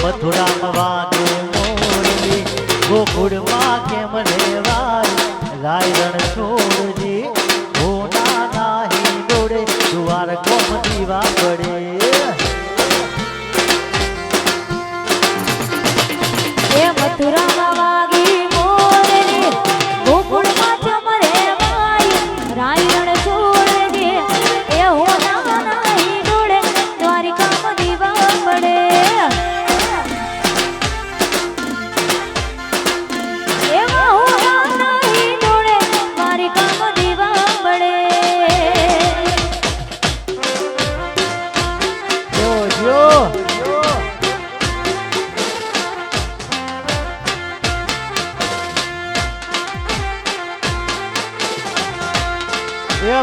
મથુરામાં વાગે મોરલી, ગોકુળમાં કેમ રેવાય રાય રણ છોડજી, હોના નાહી દોડે દ્વારકોમાં દીવા પડે. એ મથુરામાં વાગી મોરલી, ગોકુળમાં કેમ રેવાય રાય રણ છોડજી, એ હોના નાહી દોડે દ્વારકામાં દીવા પડે.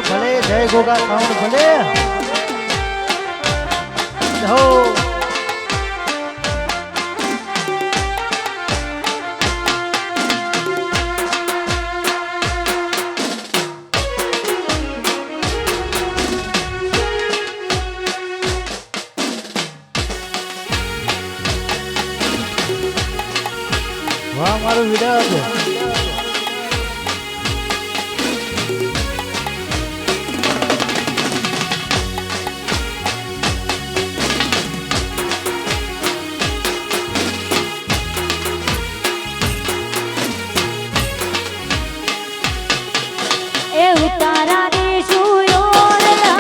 ભલે જય ગોગા સાઉન્ડ ભલે વાહ મારું વિરાજ એ ઉતારા દેશું યોરલા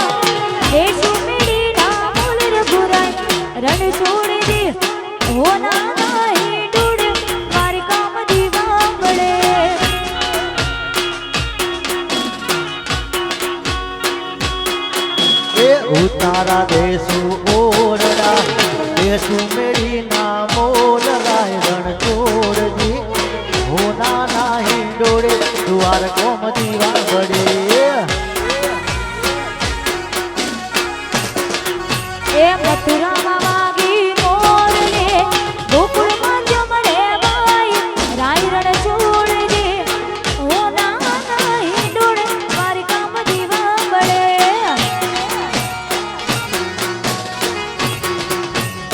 દેશું મેડી ના મૂળ રઘુરાય રણ છોડી દે હો ના નહીં ડૂડ મારી કામ દીવા પડે એ ઉતારા દેશું ઓરડા દેશું મેળી ના મોલ લાય રણ છોડજી હોના નાહી ડોળે દ્વાર કોમ દીવા બડે એ મથુરામાં વાગી મોરને ગોકુળમાં જમણે બાઈ રાય રણ છોડજે હો ના નહીં ડોળ મારી કામ દીવા પડે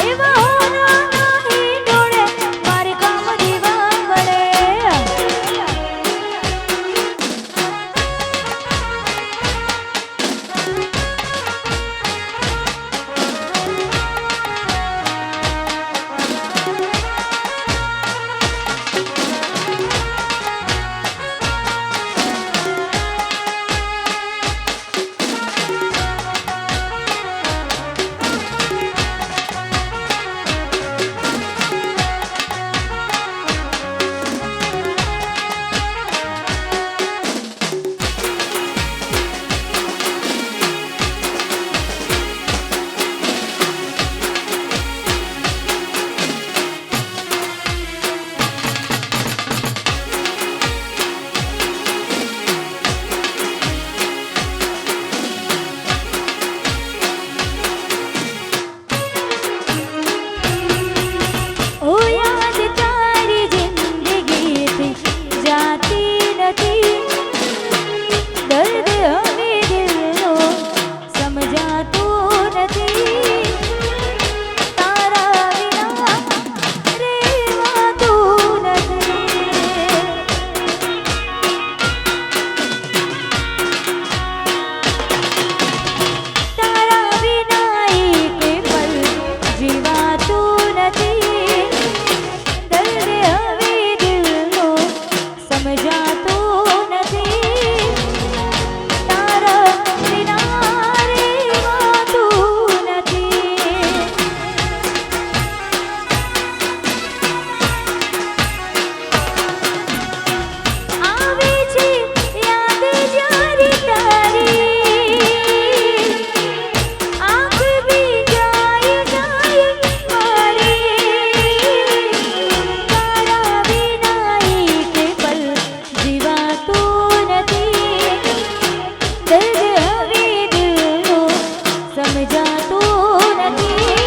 એવા હો ના નહીં ડોળ મારી કામ દીવા પડે ઓ યાદ તારી જિંદગીથી જાતી નથી દર્દ હવે દિલનો સમજાતું નથી તારા વિના રહેવાતું નથી તારા વિના એક પલ જીવાતું નથી દર્દ હવે દિલનો સમજાતું નથી તારા વિના રહેવાતું નથી આવે છે યાદ જ્યારે તારી આંખ બી જાય જાય મારી તારા વિના એક પલ જીવાતું નથી દર્દ હવે દિલનો સમજાતું નથી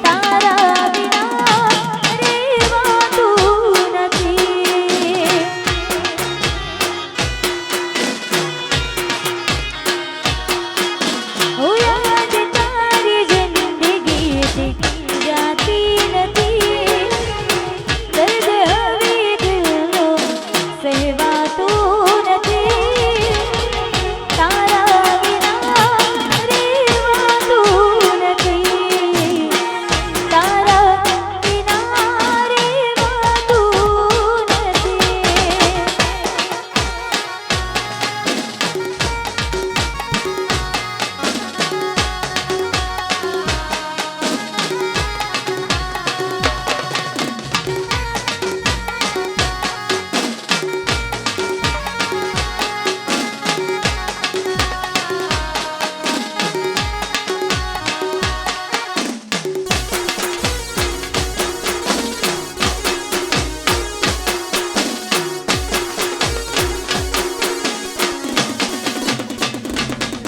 તારા વિના રહેવાતું નથી હો યાદ તારી જિંદગીથી જાતી નથી દર્દ હવે દિલનો સહેવાતું નથી તારા વિના રહેવાતું નથી તારા વિના રહેવાતું નથી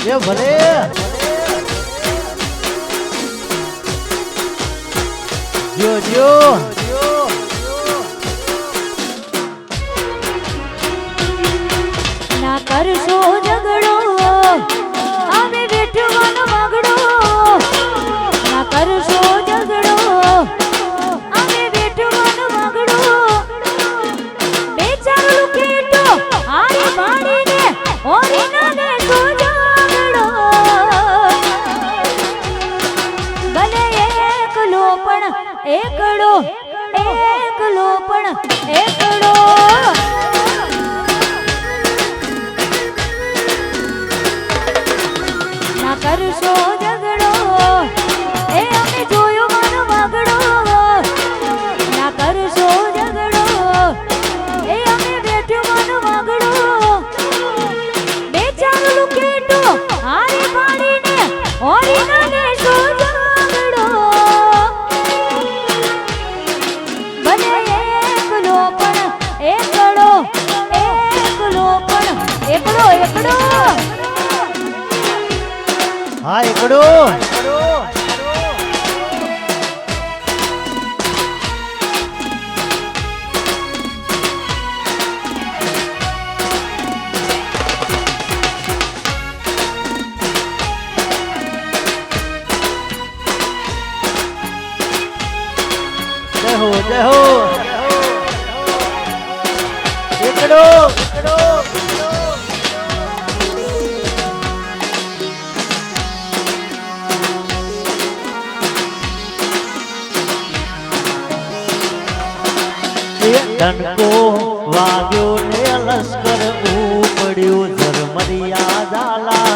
એ ભલે જો જો ના કરશો ઝઘડો અમે વેઠવાનો માગડો ના કરશો ઝઘડો અમે વેઠવાનો માગડો એકડો એકલો પણ એકડો ના કરશો ઝઘડો એ અમે જોયો મારો વાગડો ના કરશો ઝઘડો એ અમે બેઠો મારો વાગડો બે ચાર લુકેટો હારી પાડીને ઓરી ના દેશો ઝઘડો બને એકલો પણ એકડો એકલો પણ એકડો એકડો હા એકડો જય હો એકડો ડંકો વાગ્યો ને લશ્કર ઉપડ્યું ઝરમરિયા ઝાલા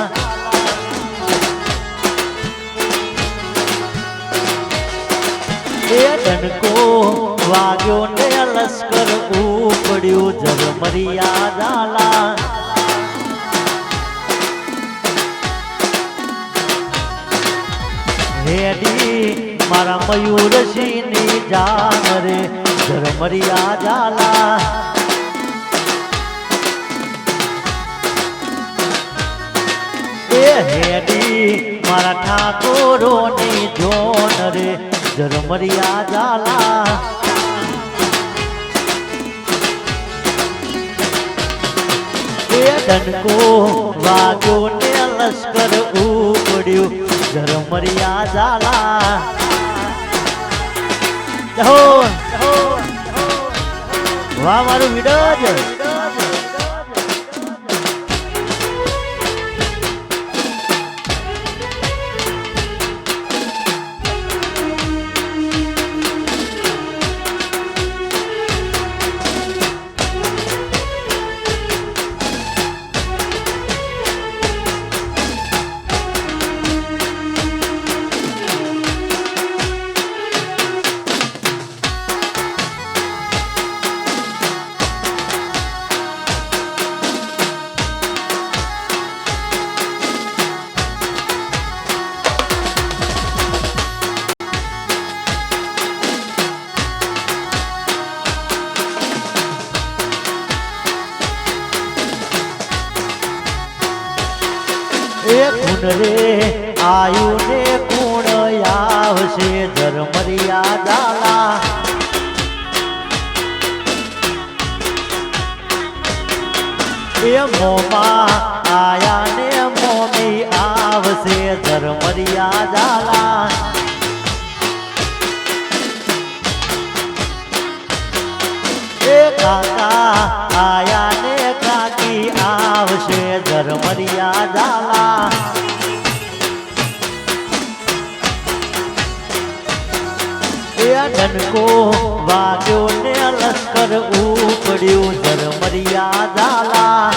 એ ડંકો વાગ્યો ને લશ્કર ઉપડ્યું ઝરમરિયા ઝાલા હેડી મારા મયુરસિંહ ની જાન રે ઝરમરિયા ઝાલા એ હેડી મારા ઠાકોરો ની જોન રે ઝરમરિયા ઝાલા એ ડંકો વાગ્યો ને લશ્કર ઉપડ્યું ઝરમરિયા ઝાલા વાહ મારું વિડજ કુણ રે આયુ ને કુણ આવશે ઝરમરિયા ઝાલા એ મોમાં આયા ને મોમી આવશે ઝરમરિયા ઝાલા એ કાકા આયા ને કાકી આવશે ઝરમરિયા ઝાલા એ ડંકો વાગ્યો ને લશ્કર ઉપડ્યું ઝરમરિયા ઝાલા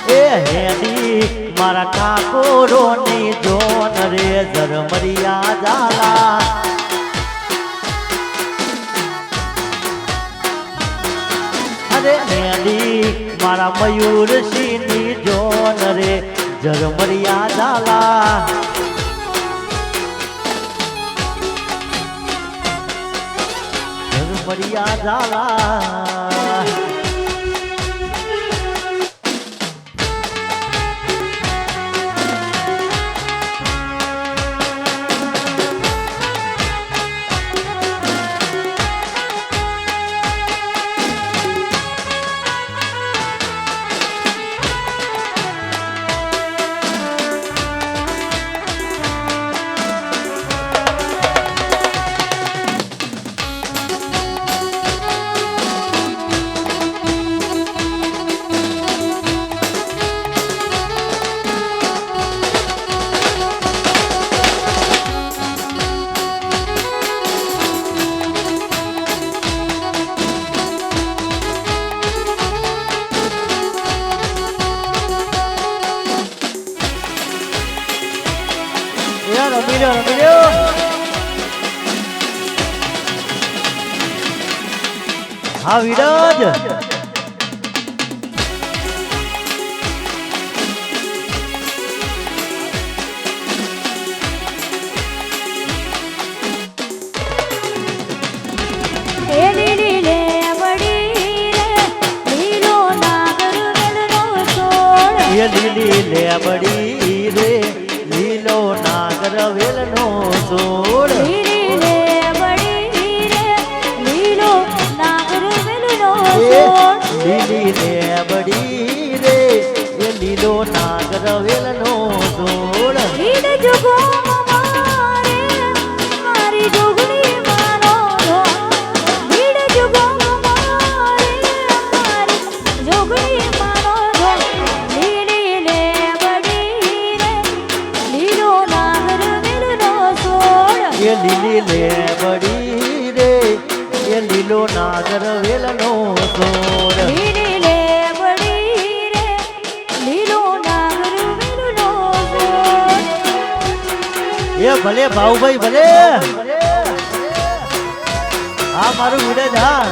એ હેડી મારા ઠાકોરો ની જોન રે ઝરમરિયા ઝાલા અરે હેડી મારા મયુરસિંહ ની જોન રે ઝરમરિયા ઝાલા ઝરમરિયા ઝાલા રમી રહ્યો રમી રહ્યો હા વિરાજ એ લીલી લેબડી રે લીલો નાગર વેલનો છોડ એ લીલી લેબડી રે લીલો નાગર વેલનો છોડ લીલી લેબડી રે લીલો નાગર વેલનો એ છોડ લીલી લેબડી રે એ લીલો નાગર વેલનો છોડ લીડ જુગો મારે મારી જોગણી મારો લીડ જુગો મારે મારી જોગણી મારો લીલી લેબડી રે લીલો નાગર વેલનો છોડ એ લીલી લેબડી રે એ લીલો નાગર વેલનો છોડ લીલી લેબડી રે લીલો નાગર વેલનો છોડ એ ભલે ભાઉભાઈ ભલે હા મારું વિરાજ હા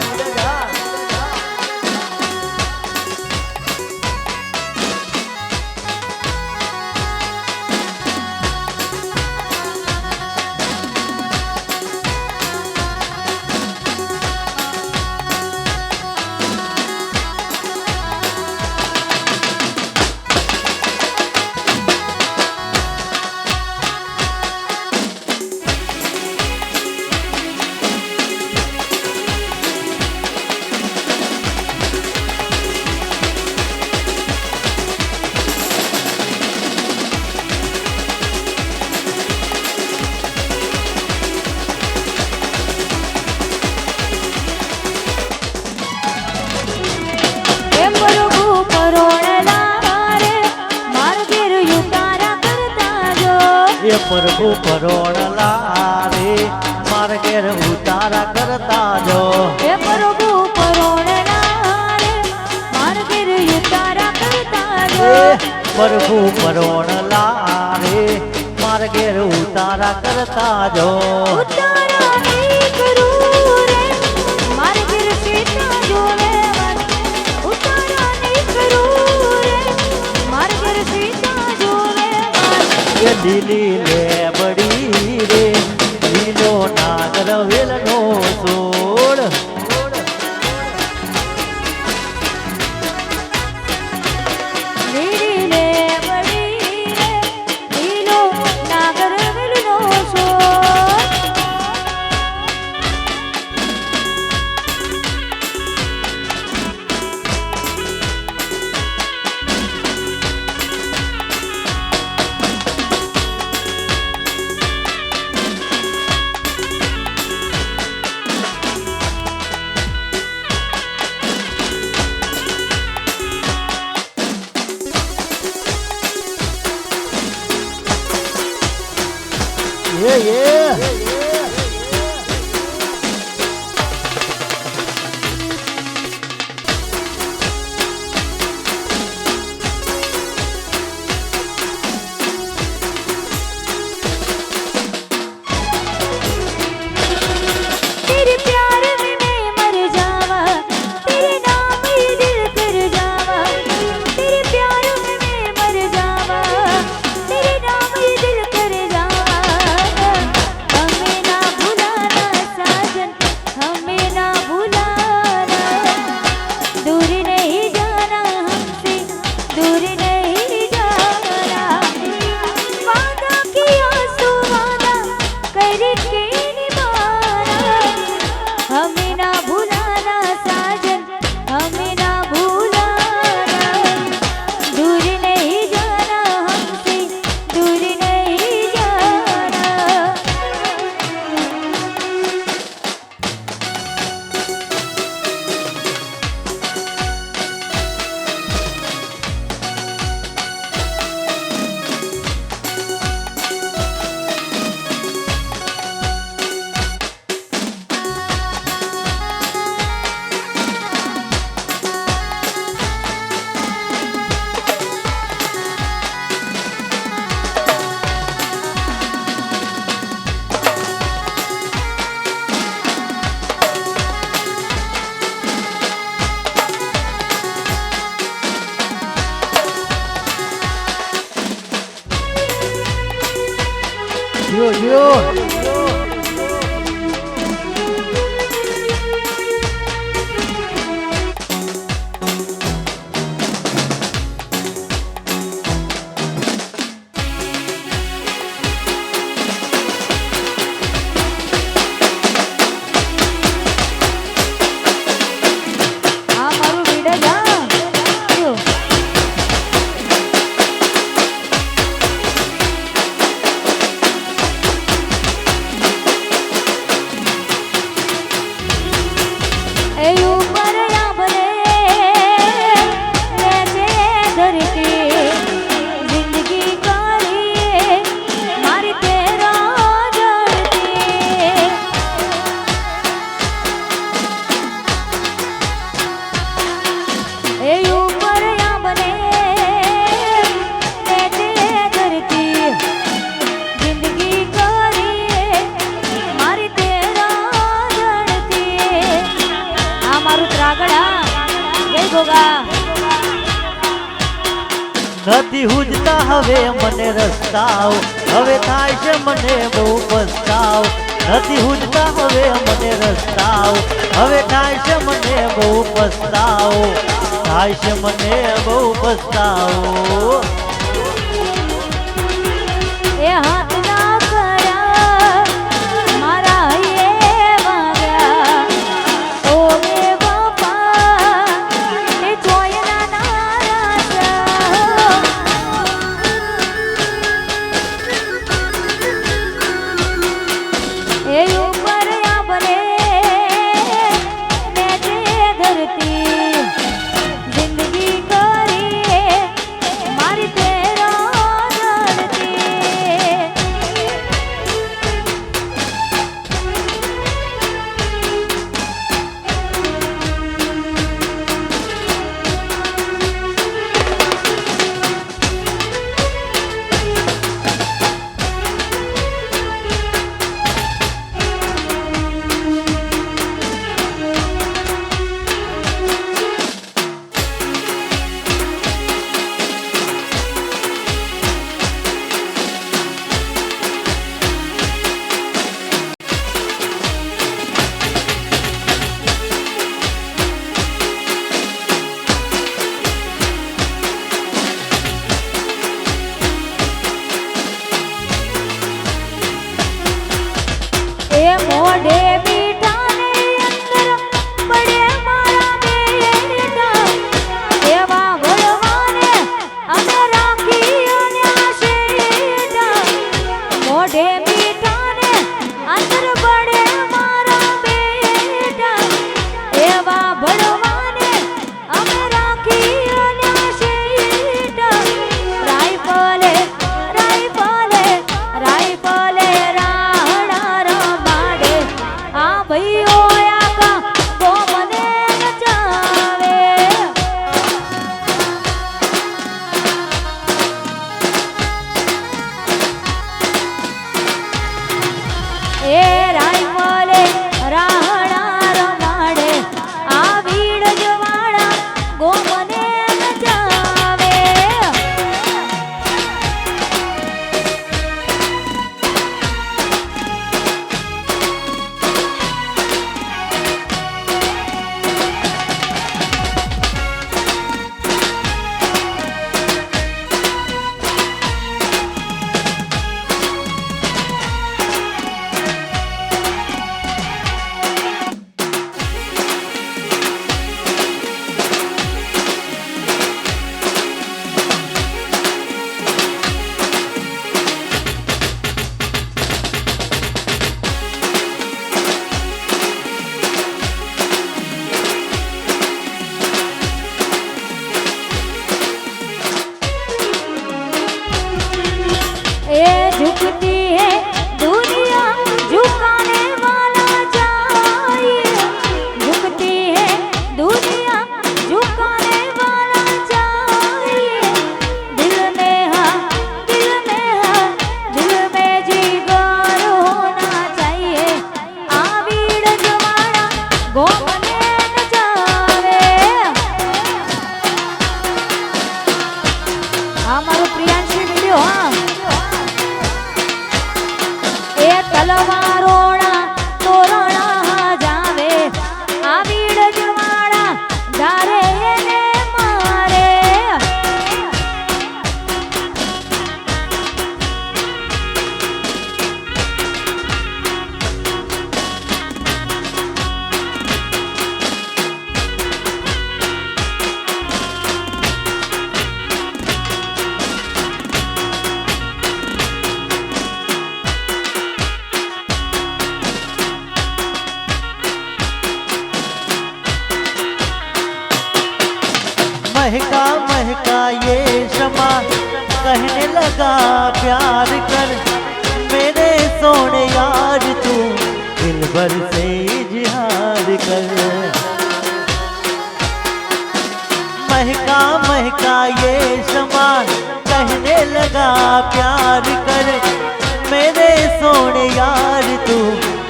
એમ પ્રભુ પરોણલા રે માર ઘેર યુતારા કરતા જો એ પ્રભુ પરોણલા રે માર ઘેર ઉતારા કરતા જો એ પ્રભુ પરોણલા રે માર ઘેર યુતારા કરતા જો એ પ્રભુ પરોણલા રે માર ઘેર ઉતારા કરતા જો ઉતારા નહીં કરું રે માર ઘેર સીતા જોવે ઉતારા નહીં કરું રે માર ઘેર સીતા જોવે એ લીલી લેબડી રે લીલો નાગર વેલનો છોડ લીલી લેબડી રે લીલો નાગર વેલનો છોડ એ तेरे प्यार में मैं मर जावा तेरे नाम ही दिल कर जावा तेरे प्यार में मैं मर जावा तेरे नाम ही दिल कर जावा हमें આ મારું વિડલા યો એ ઉપર આંબલે રહેજે ધરતી જિંદગી કાઢીએ મારી તેરા જડતી એ ઉપર આંબલે રહેજે ધરતી જિંદગી કાઢીએ મારી તેરા જડતી આ મારું ત્રાગડા જય ગોગા નથી હુજતા હવે મને રસ્તાઓ હવે થાય છે મને બહુ પસ્તાવ નથી હુજતા હવે મને રસ્તાઓ હવે થાય છે મને બહુ પસ્તાવો થાય છે મને બહુ પસ્તાવો એ હાથ ના કર્યા મારા હૈયે વાગ્યા ઓ મે બાપા તે જોયના નારાજા એ ઉપર આંબલે રહેજે ધરતી જિંદગી કરીએ મારી તેરા જડતી એ મોઢે મીઠાને અંદર પડે મારા બેટા એવા ભળવાને અમે રાખી અને આશેટા મોઢે મીઠાને અંદર પડે મારા બેટા એવા ભળવાને અમે રાખી અને આશેટા રાઈફલે રાઈફલે રાઈફલે ભાઈઓ આકા તો મને નચાવે એ બોલવા રોણા તોરણા જાવે આ બીડ જવાળા ધારે એને મારે महका महका ये शमा कहने लगा प्यार कर मेरे सोने यार तू दिल भर से इजहार कर महका महका ये शमा कहने लगा प्यार कर मेरे सोने यार तू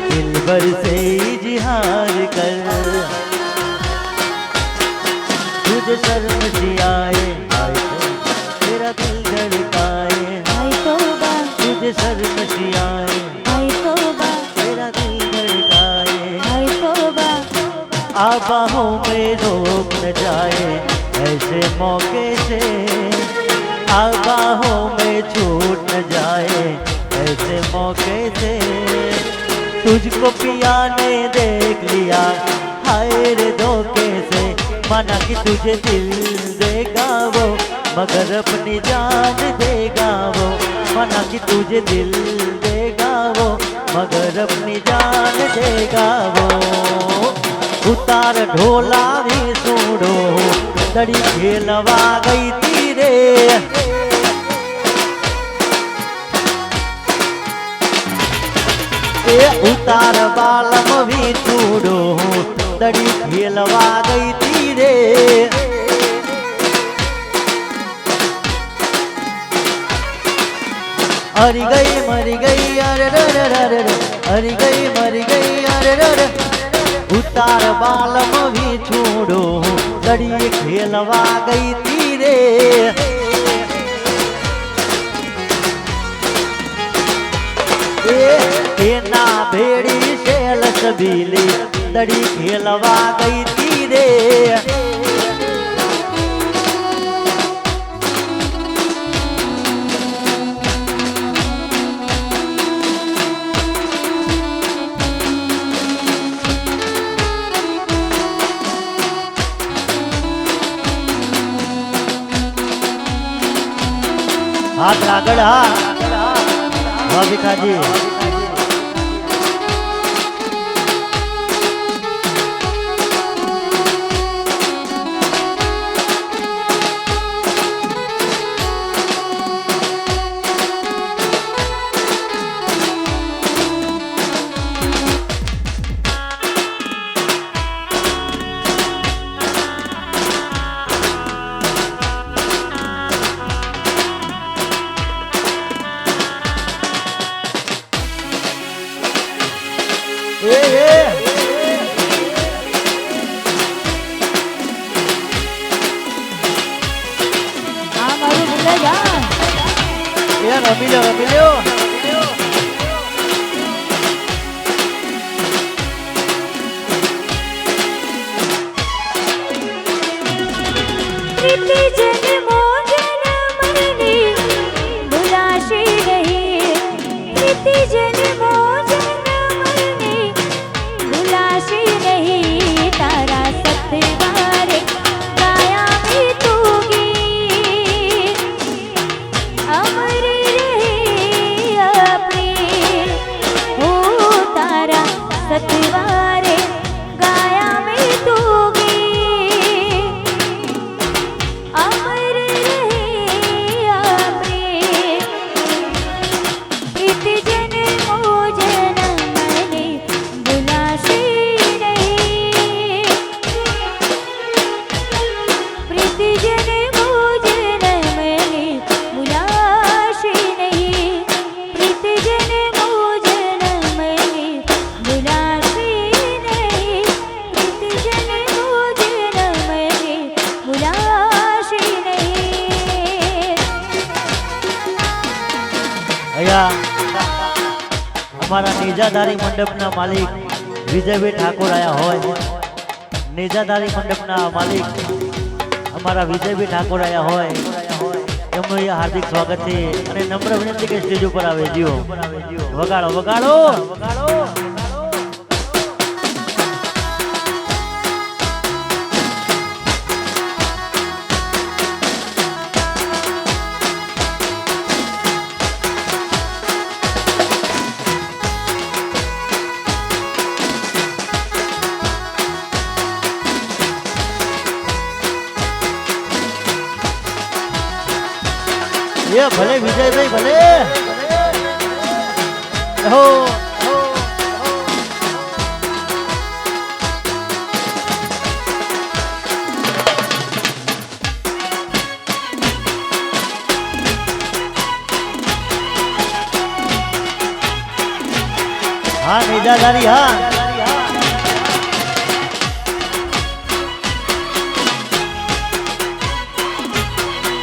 दिल भर से इजहार कर तुझे शर्म सी आए तेरा दिल धड़काए आई तौबा तुझे शर्म सी आए आई तौबा तेरा दिल धड़काए आई तौबा आबाहों में रोक न जाए ऐसे मौके से आबाहों में छूट न जाए ऐसे मौके से तुझको पिया ने देख लिया हाय रे धोखे से माना कि तुझे दिल देगा वो मगर अपनी जान देगा वो माना कि तुझे दिल देगा वो मगर अपनी जान देगा वो उतार ढोला भी सूढ़ो दड़ी खेलवा गई तीरे उतार बालम भी छूड़ो दड़ी खेलवा गई तीरे हरी गई मरी गई अरे रे रे रे हरी गई मरी गई अरे रे उतार बालम भी छूड़ो दड़ी खेलवा गई तीरे ना भेड़ी शेल सबीली दड़ी खेलवा गई तीरे हाथ लागड़ हाँ भिखाजी रमी लो प्रीति जन्मों जन्मनी भुलाशी नहीं प्रीति जन्मों जन्मनी भुलाशी नहीं तारा सतवारे काया भी तू गीत अमर रही अपनी हो तारा सतवारे गाया में तू अमर रही अपनी प्रीति जन्मों અમારા નેજાધારી મંડપના માલિક વિજયભાઈ ઠાકોર આયા હોય, નેજાધારી મંડપના માલિક અમારા વિજયભાઈ ઠાકોર આયા હોય, એમનું અહીંયા હાર્દિક સ્વાગત છે અને નમ્ર વિનંતી કે સ્ટેજ ઉપર આવે જીઓ વગાડો વગાડો વગાડો. ये भले विजय भाई भले हो हाँ निजाधारी हाँ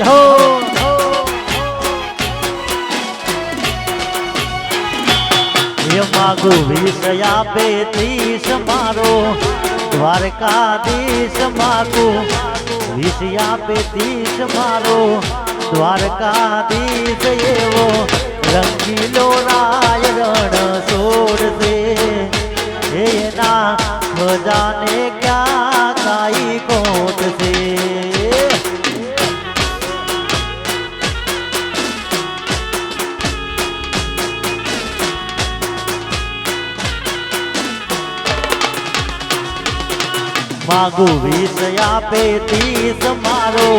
हो मागू विषया पे 30 मारो द्वारकाधीश मागू विषया पे 30 मारो द्वारकाधीश ये वो रंगीलो राय रण छोड़ दे ये ना जाने क्या काई कोट से मागू विषया पे 30 मारो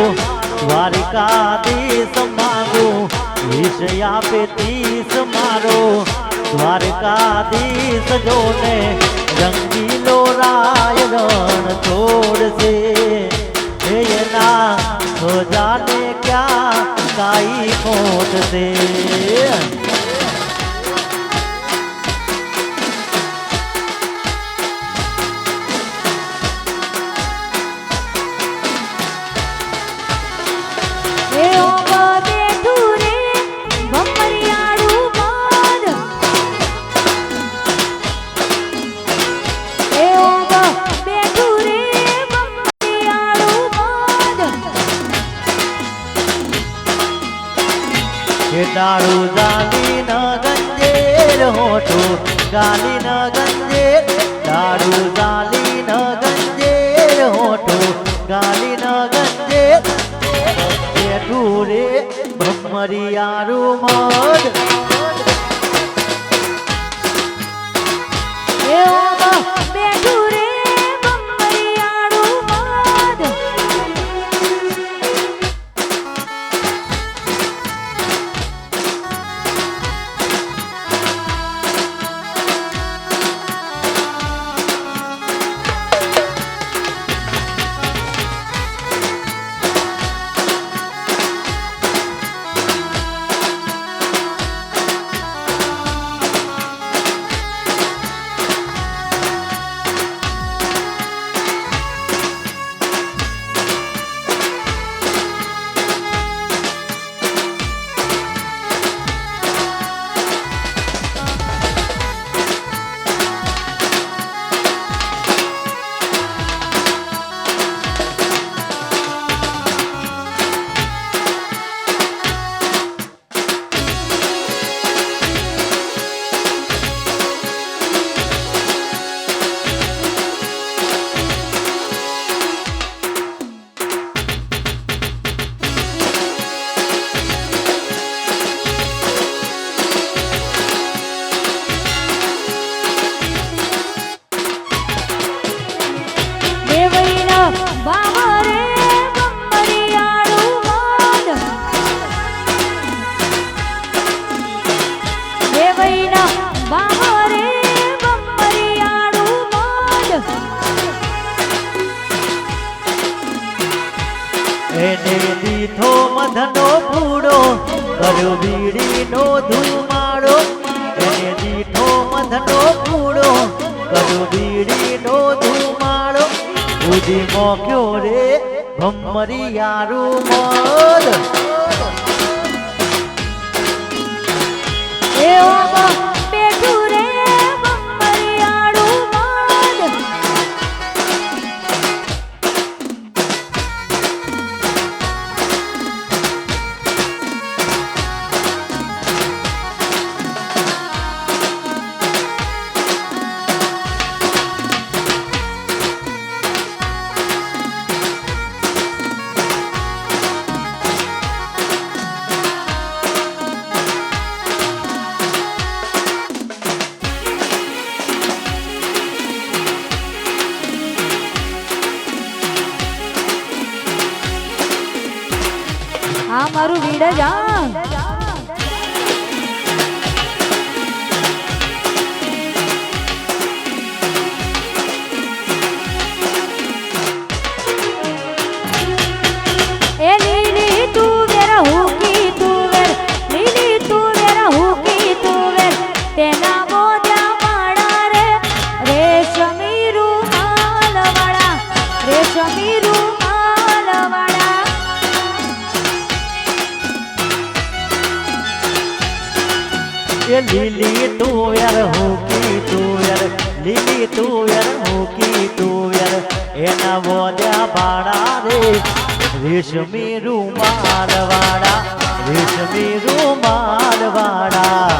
द्वारकाधीश मागू विषया पे 30 मारो द्वारकाधीश जो ने रंगीलो राय रण छोड़ से ये ना हो जाने क्या काई कोट से दारू जाली न गंजेर होठो गाली न गंजेर दारू जाली न गंजेर होठो गाली न गंजेर बेठू रे भमरियारू मद बेठू रे भमरियारू मद એને દીઠો મધનો પૂડો કર્યો બીડીનો ધુમાડો એને દીઠો મધનો પૂડો કર્યો બીડીનો ધુમાડો ઉડી મોક્યો રે ભમરિયારું મદ એ ઓ બેઠું રે મારું વીડજા એ લીલી તુવેર હુકી તુવેર લીલી તુવેર હુકી તુવેર તેના મોજા માળા રે રેશમી રૂમાલ વાળા રેશમી રૂમાલ વાળા એ લીલી તુવેર હુકી તુવેર લીલી તુવેર હુકી તુવેર એના મોજા બાળા રે રેશમી રૂમાલ વાળા રેશમી રૂમાલ વાળા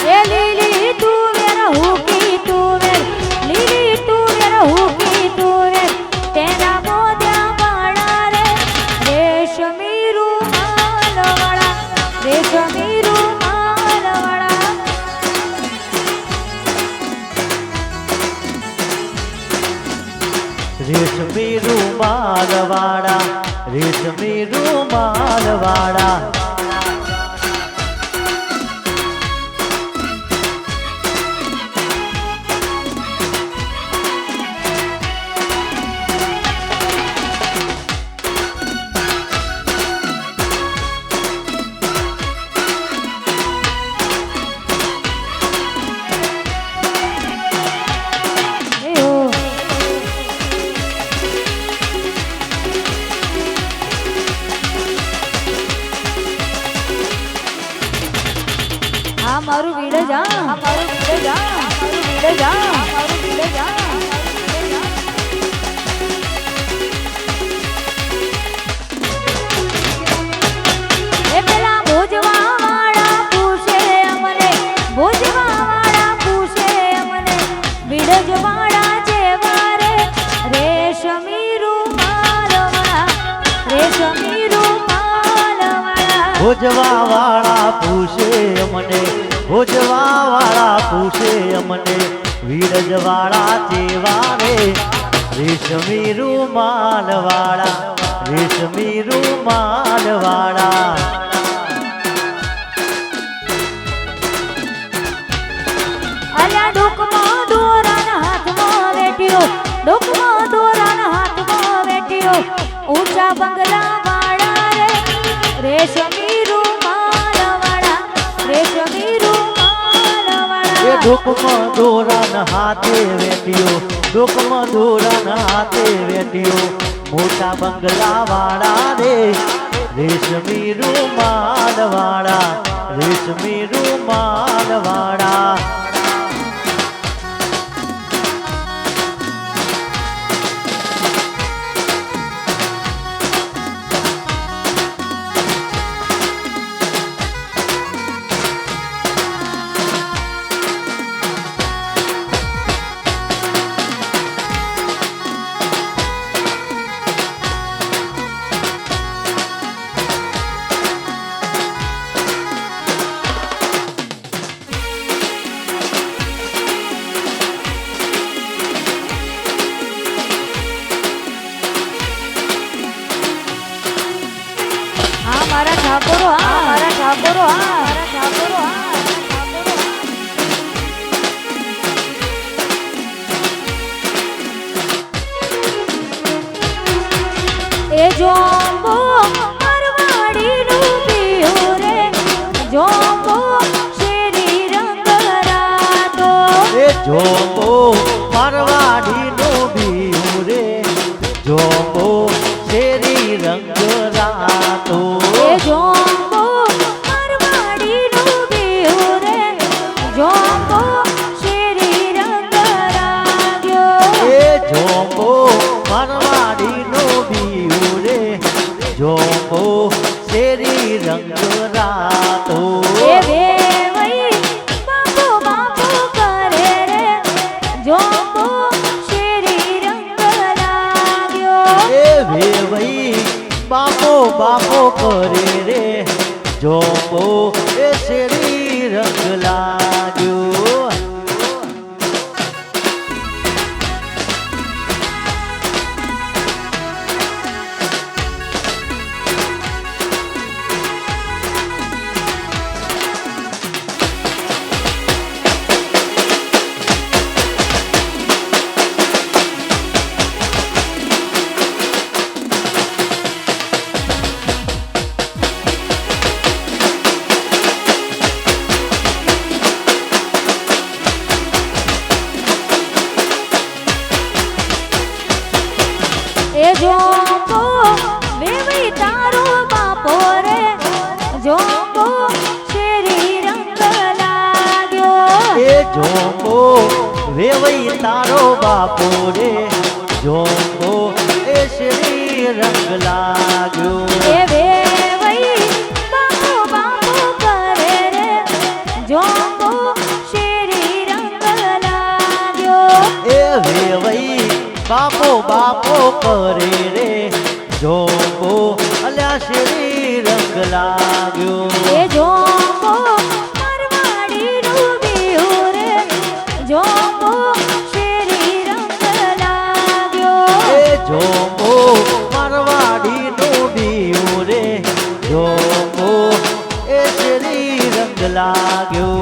એ લીલી તુવેર હુકી તુવેર લીલી તુવેર હુકી તુવેર તેના મોજા વાળા રે રેશમી રૂમાલ વાળા રેશમી રૂમાલ વાળા રેશમી રૂમાલ વાળા રેશમી રૂમાલ વાળા મારું વીડજા મારું વીડજા મારું વીડજા મારું વીડજા એ પેલા ભોજવા વાળા પૂછે અમને ભોજવા વાળા પૂછે અમને વીડજ વાળા જેવા રે રેશમી રૂમાલ વાળા રેશમી રૂમાલ વાળા ભોજવા વાળા પૂછે મને ભોજવા વાળા પૂછે મને વીરજ વાળા જેવા રે રેશમી રૂમાલ વાળા રેશમી રૂમાલ વાળા અલ્યા ડોકમાં દોરાના હાથમાં વેટ્યો ડોકમાં દોરાના હાથમાં વેટ્યો ઊંચા બંગલા વાળા રે રેશમી રૂમાલ વાળા રેશમી રૂમાલ વાળા એ ડોકમાં દોરાના હાથે વેટ્યો ડોકમાં દોરાના હાથે વેટ્યો મોટા બંગલા વાળા રે રેશમી રૂમાલ વાળા રેશમી રૂમાલ વાળા મારા ઠાકોરો હા મારા ઠાકોરો હા મારા ઠાકોરો હા એ જોંબો મારવાડીનું પીયું રે જોંબો શેરી રંગ રાતો એ જોબો મારવાડીનો બીયું રે જોબો શેરી રંગ રાતો એ જોંબો મારવાડીનું પીયું રે જોંબો શેરી રંગ રાગ્યો એ જોબો મારવાડીનો બીયું રે જોબો શેરી રંગ રાતો એ વેવઈ બાપો બાપો કરે રે જોંબો શેરી રંગ લાગ્યો એ વેવઈ બાપો બાપો કરે રે જોબો એ શેરી રંગ લાગ્યો વેવઈ તારો બાપો રે જોગો એ શ્રી રંગ લાગ્યો એ વેવઈ બાપુ બાપુ કરે રે જોગો શેરી રંગ લાગ્યો એ વેવઈ બાપો બાપો કરે રે જોગો અલ્યા શ્રી રંગ લાગ્યો એ જોગો મારવાડી ડૂબ્યો રે જોગો શેરી રંગ લાગ્યો એ જોગો મારવાડી ડૂબ્યું રે જોગો એ શ્રી રંગ લાગ્યો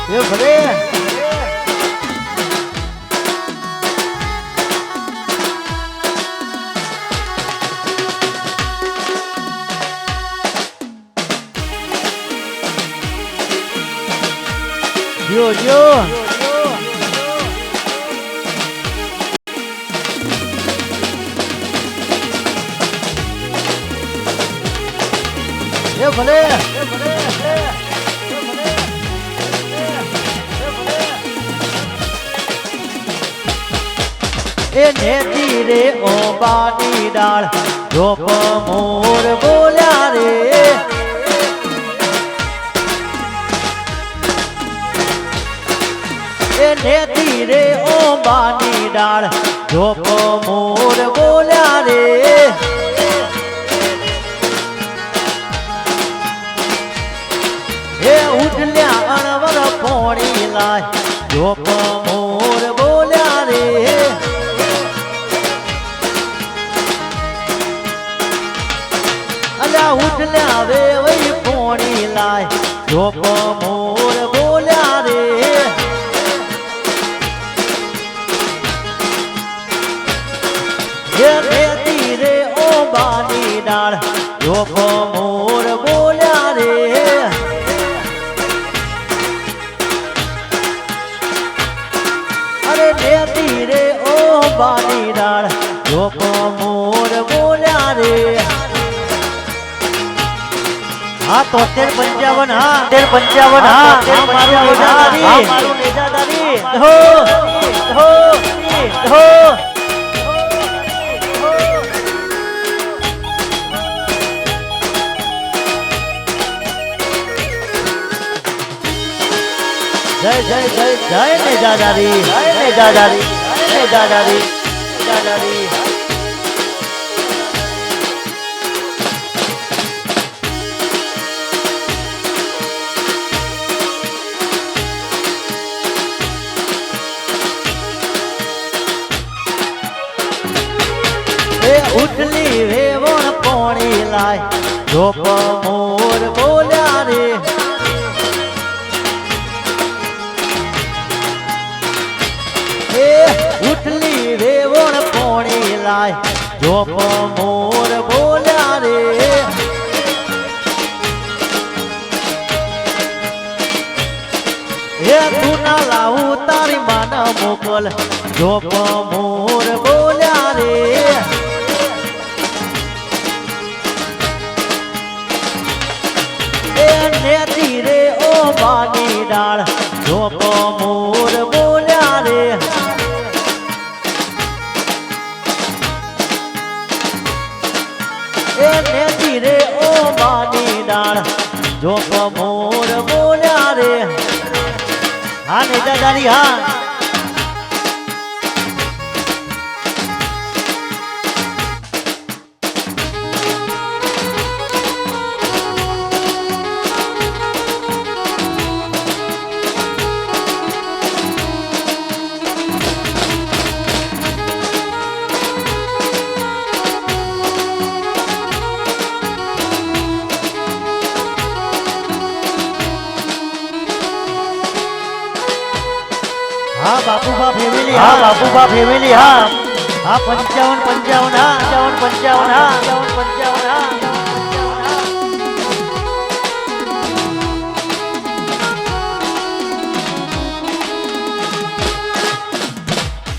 એ ભલે જો એ ભલે એ નેતી રે ઓબાની ડાળ જોપ મોર બોલ્યા રે એ નેતી રે ઓબાની ડાળ જોપ મોર બોલ્યા રે એ ઉઠલ્યા અણવર પોણી લાય જોપ મોર બોલ્યા રે અલ્યા ઉઠલ્યા વે વઈ પોણી લાય જોપ મોર બોલ્યા રે એ નેતી રે ઓબાની ડાળ જોપ મોર બોલ્યા રે અરે નેતી રે ઓબાની ડાળ જોપ મોર બોલ્યા રે હા 73-55 હા 73-55 હા મારું નેજાદારી હા મારું નેજાદારી હો હો હો જય જય જય જય નેજાદારી જય નેજાદારી નેજાદારી નેજાદારી એ ઉઠલી વેવણ પોણી લાય જોપ મોર બોલ્યા રે એ ઉઠલી વેવણ પોણી લાય જોપ મોર બોલ્યા રે એ તું ના લાવું તારી માન મોકલ જોપ મોર બોલ્યા રે એ નેતી રે ઓબાની ડાળ જોપ મોર બોલ્યા રે એ નેતી રે ઓબાની ડાળ જોપ મોર બોલ્યા રે હા નેજાદારી હા હા બાપુબા ફેમિલી હા બાપુબા ફેમિલી હા હા 55-55 હા 55-55 હા 55-55 હા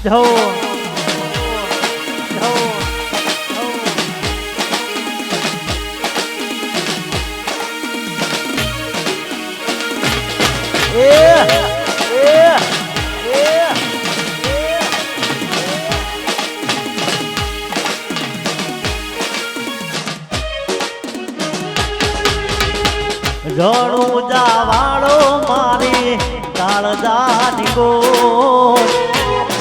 જો જો રણું જાવાળો મારી કાળજાની ગોળ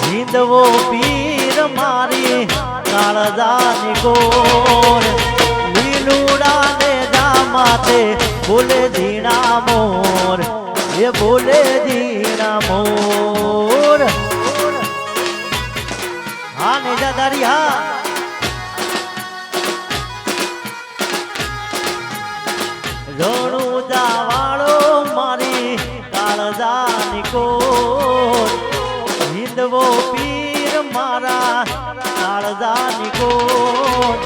હિંદવો પીર મારી કાળજાની ગોળ લીલુડા ને જા માથે બોલે ઝીણા મોર એ બોલે ઝીણા મોર હા નેજાદારી હા રણું જાવાળો મારી કાળજાની કોર હિંદવો પીર મારા કાળજાની કોર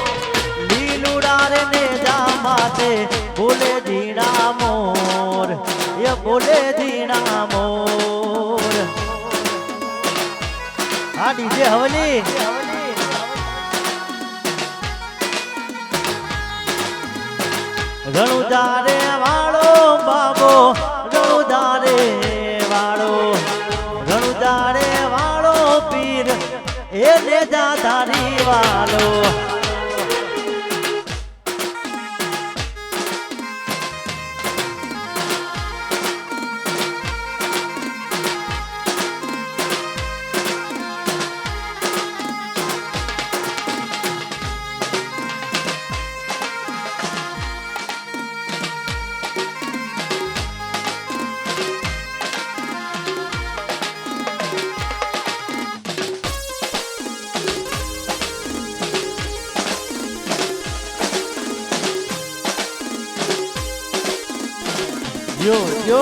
લીલુડા રે ને જા માથે બોલે ઝીણા મોર એ બોલે ઝીણા મોર હા ડીજે હવલી રણુદારે વાળો બાબો રણુદારે વાળો પીર એને જાધારી વાળો yo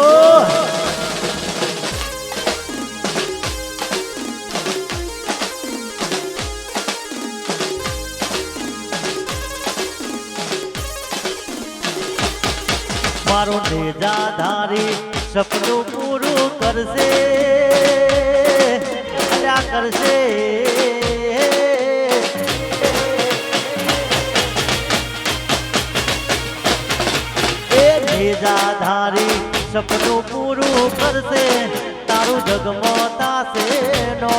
મારો નેજાધારી સપનું પૂરું કરશે અલ્યા કરશે નેજાધારી સપનું પૂરું કરશે તારું જગમતાશે નો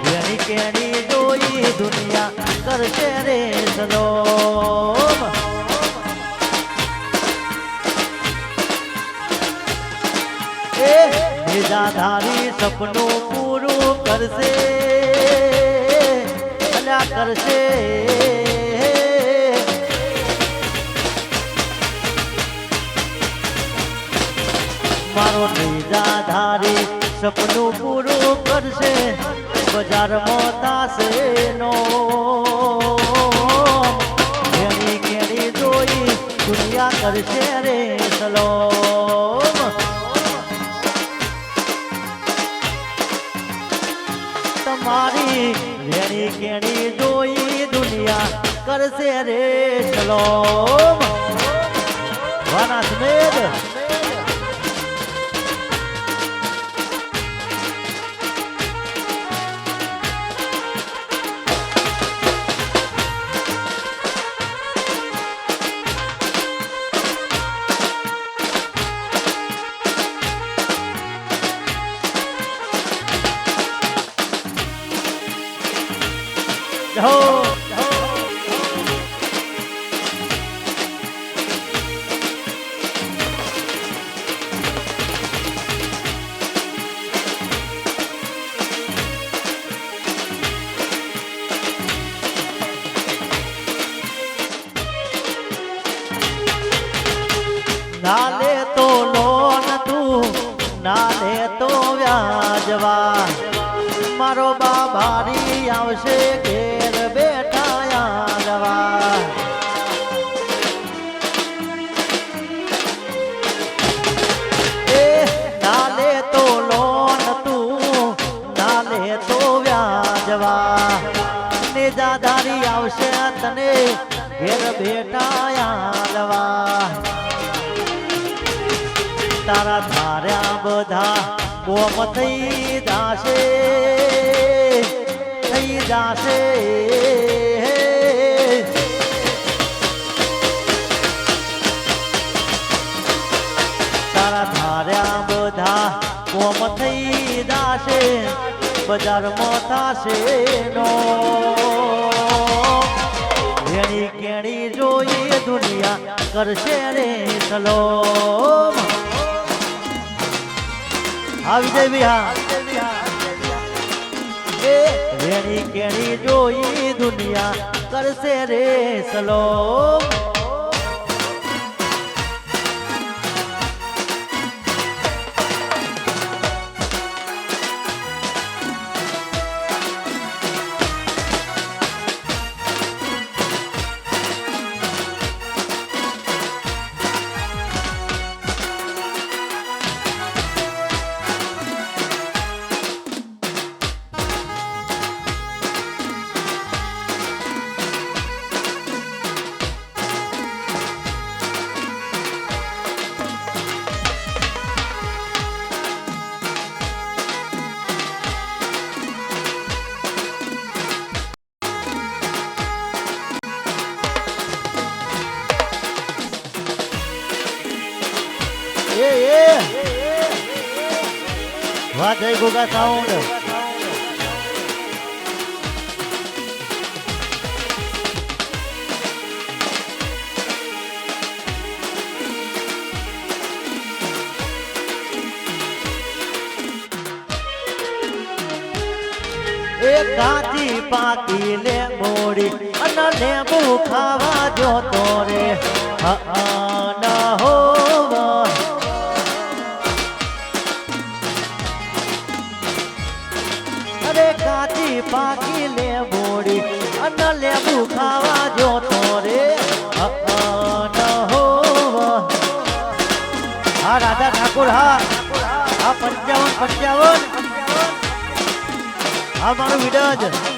જેની કેણી જોઈ દુનિયા કરશે રે સલોમ નેજાધારી સપનું પૂરું કરશે અલ્યા કરશે મારો નેજાધારી સપનું પૂરું કરશે બજારમાં તાશે નો જેની કેણી જોઈ દુનિયા કરશે રે સલોમ તમારી જેની કેણી જોઈ દુનિયા કરશે રે સલોમ વાના સમેદ ના લે તો લોન તું ના લે તો વ્યાજવા મારો બાબારી આવશે ઘેર બેઠા યાદવા એ ના લે તો લોન તું ના લે તો વ્યાજવા નેજાધારી આવશે તને ઘેર બેઠા યાદવા તારા ધાર્યા બધા કોમ થઈ જાશે થઈ જાશે તારા ધાર્યા બધા કોમ થઈ જાશે બજારમાં થાશે નો એની કેણી જોઈએ દુનિયા કરશે રે સલોમ આવી જઈ વિહા વેણી કેણી જોઈ દુનિયા કરશે રે સલોમ વાહ જય ગોગા સાઉન્ડ કાચી પાકી લે મોડી અને લેબુ ખાવા જોતો રે ના હોવા અરે કાચી પાકી લે મોડી અને લેબુ ખાવા જોતો રે ના હોવા હા રાધા ઠાકોર હા 55 આ મારું વિડજ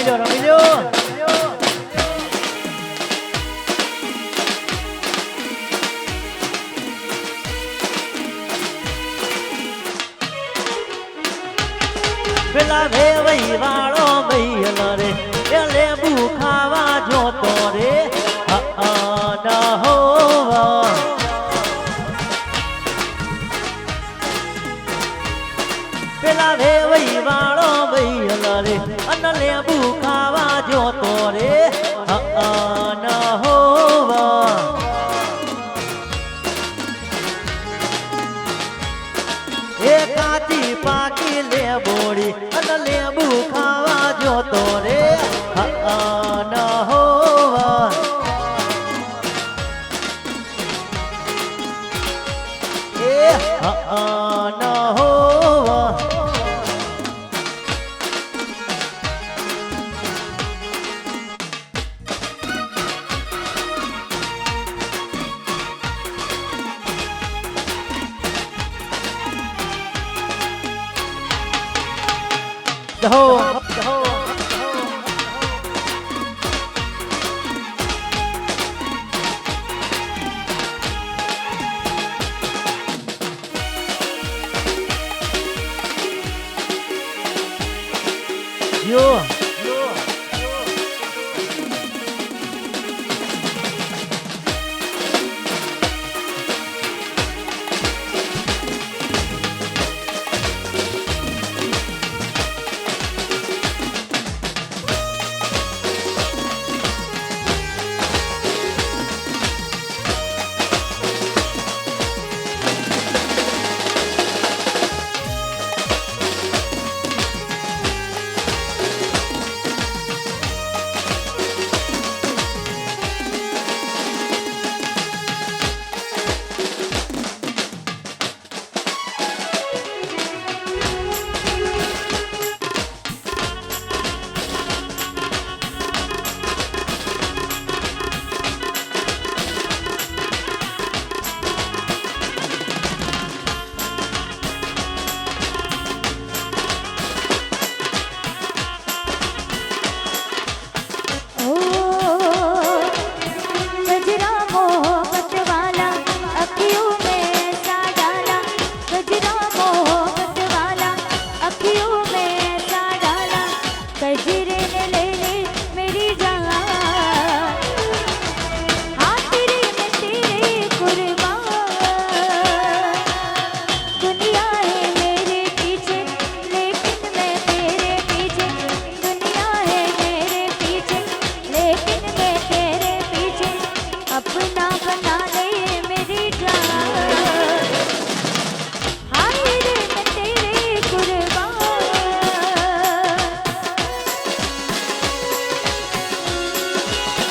રમી લો પેલા વેવઈ વાળો બૈલ રે એ લેબુ ખાવા જોતો રે ના હોવા પેલા વેવઈ વાળો બૈલ રે અને લેબુ ખાવા જોતો રે ના હોવા એ કાચી પાકી લેબોડી અને લેબુ ખાવા જોતો રે ના હોવા એ ના હોવા Yo.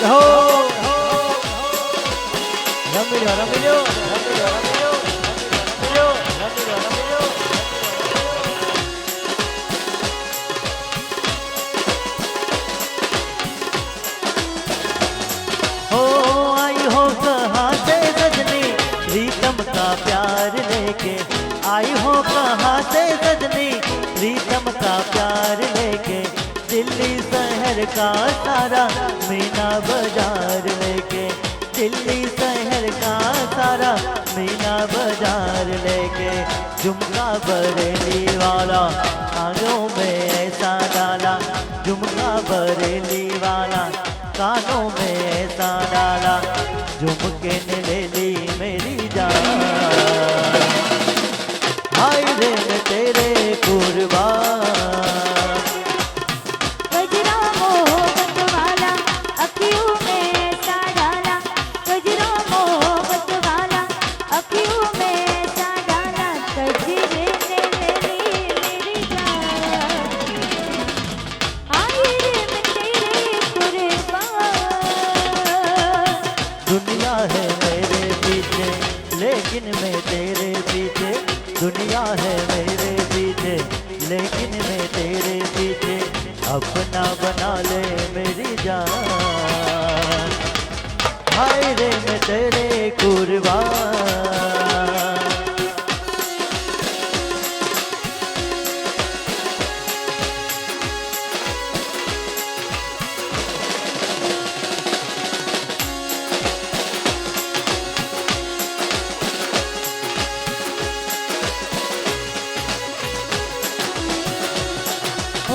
હો રમી લો રમી લો રમી લો રમી લો રમી લો રમી લો રમી લો हो आई हो कहाँ से सजनी प्रीतम का प्यार लेके आई हो कहाँ से सजनी प्रीतम का प्यार लेके दिल्ली शहर का सारा मीना बाजार लेके दिल्ली शहर का सारा मीना बाजार लेके झुमका बरेली वाला कानों में ऐसा डाला झुमका बरेली वाला कानों में ऐसा डाला झुमके ने ले ली मेरी जान हाय रे मैं तेरे कुर्बान गजरा मोहब्बत वाला अखियों में ऐसा डाला गजरा मोहब्बत वाला अखियों में ऐसा डाला गजरे ने ले ली मेरी जान हाय रे मैं तेरे कुर्बान दुनिया है मेरे पीछे लेकिन मैं तेरे पीछे दुनिया है मेरे पीछे लेकिन मैं तेरे पीछे अपना बना ले मेरी जान हाय रे मैं तेरे कुर्बान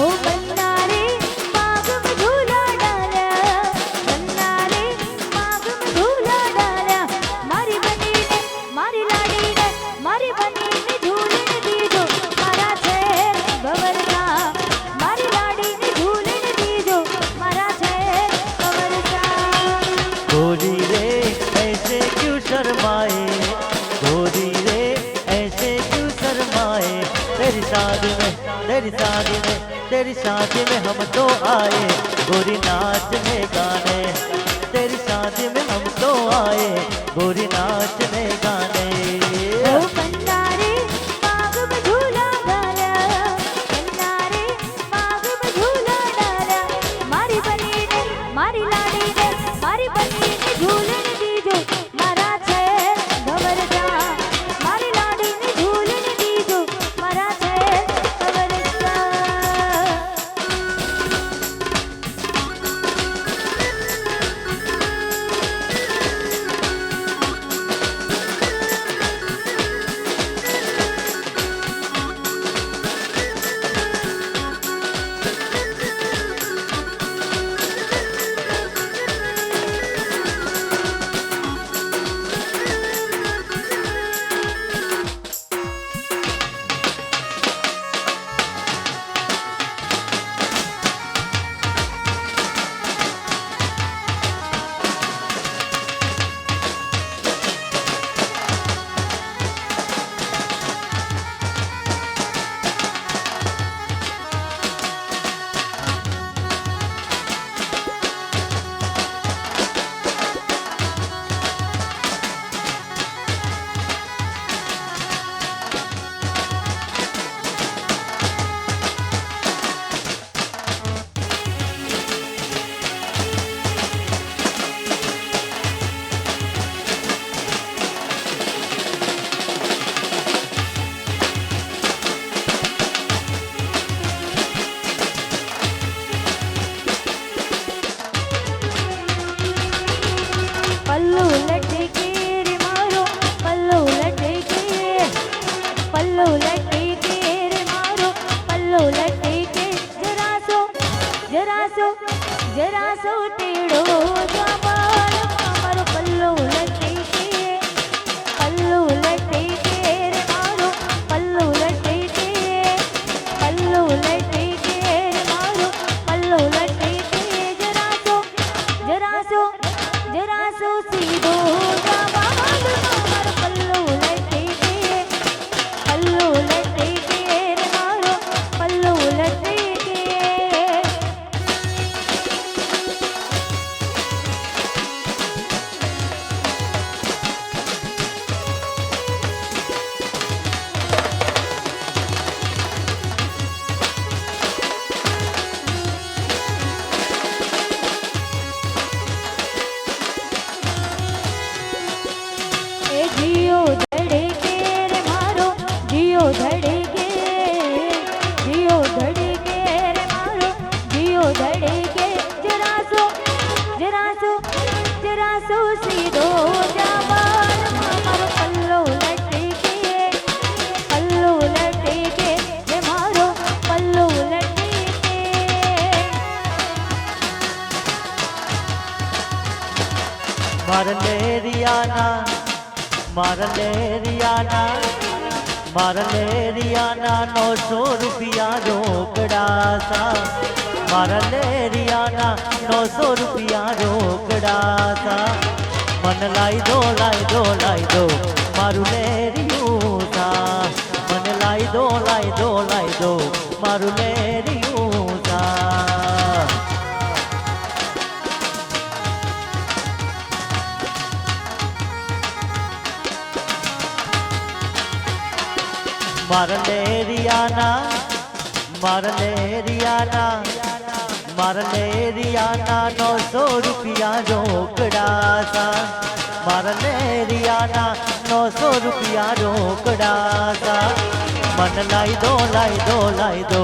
ओ बन्ना रे बाग में झूला डाला बन्ना रे बाग में झूला डाला मारी बनी ने मारी लाडी ने मारी बनी ने झूलन दीजो मारा छे बवरसा मारी लाडी ने झूलन दीजो मारा छे बवरसा गोरी रे ऐसे क्यों शर्माए गोरी रे ऐसे क्यों शर्माए तेरी शादी में तेरी शादी में तेरी शादी में हम तो आए गोरी नाचने गाने तेरी शादी में हम तो आए गोरी नाचने गाने ओ बन्ना रे बाग में झूला डाला बन्ना रे बाग में झूला डाला मारी बनी ने मारी लाडी ने मारी बनी ने झूलन दीजो मारा छे भवरसा मारी लाडी ने झूलन दीजो मारा छे भवरसा पल्लू लटके रे मारो पल्लू लटके पल्लू लटके रे मारो पल्लू लटके जरा सो टेढ़ो जमाल मारो पल्लू लटके रे मारो पल्लू लटके रे मारो पल्लू लटके जरा सो सीधो जमाल मारो पल्लू लटके रे मारो पल्लू लटके જીઓ ધડકે રે મારો જીઓ ધડકે જીઓ ધડકે રે મારો જીઓ ધડકે જરા સો સીધો જાબાર મારો પલ્લો લટકે રે મારો પલ્લો લટકે મારલેરિયાના 900 રૂપિયા રોકડાસા મારલેરિયાના 900 રૂપિયા રોકડાસા મન લાઈ દો મારું લેરિયું સા મન લાઈ દો મારું લેરિયું સા મારલેરિયાના 900 રૂપિયા રોકડાસા મારલેરિયાના 900 રૂપિયા રોકડાસા મન લાઈ દો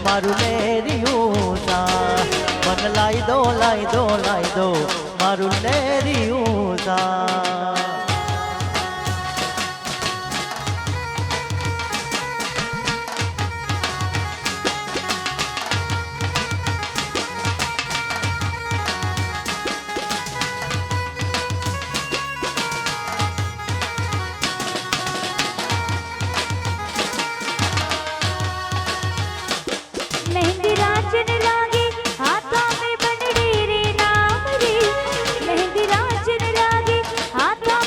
મારું લેરિયું સા મન લાઈ દો મારું લેરિયું સા मेहंदी राजन लागे हाथों में बनड़ी रे नाम रे मेहंदी राजन लागे हाथों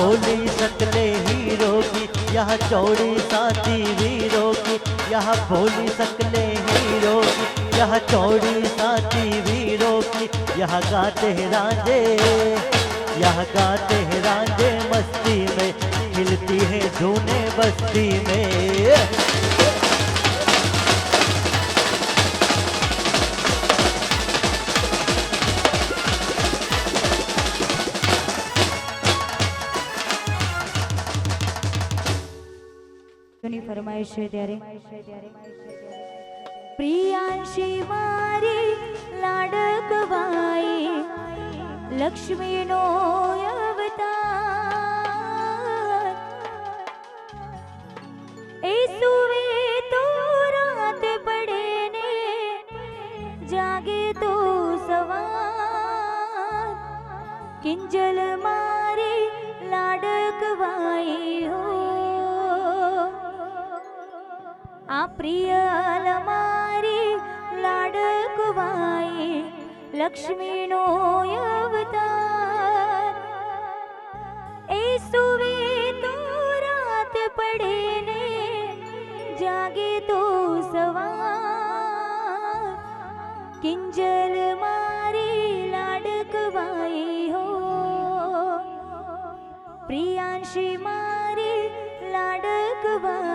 बोली सकले हीरो की, यह चौड़ी साथी वीरों की, यह बोली सकले हीरो की, यह चौड़ी साथी वीरों की, यह गाते हैं रांझे, यह गाते हैं रांझे मस्ती में, खिलती है धूने बस्ती में। ની ફરમાઈશ છે ત્યારે પ્રિયાંશી મારી લાડકવાઈ લક્ષ્મીનો અવતાર એ સુવે તો રાત પડે ને જાગે તો સવાર કિંજલ મારી લાડકવાઈ હો આ પ્રિયલ મારી લાડકવાઈ લક્ષ્મીનો અવતાર એ સુવે તો રાત પડે ને જાગે તો સવાર કિંજલ મારી લાડકવાઈ હો પ્રિયાંશી મારી લાડકવાઈ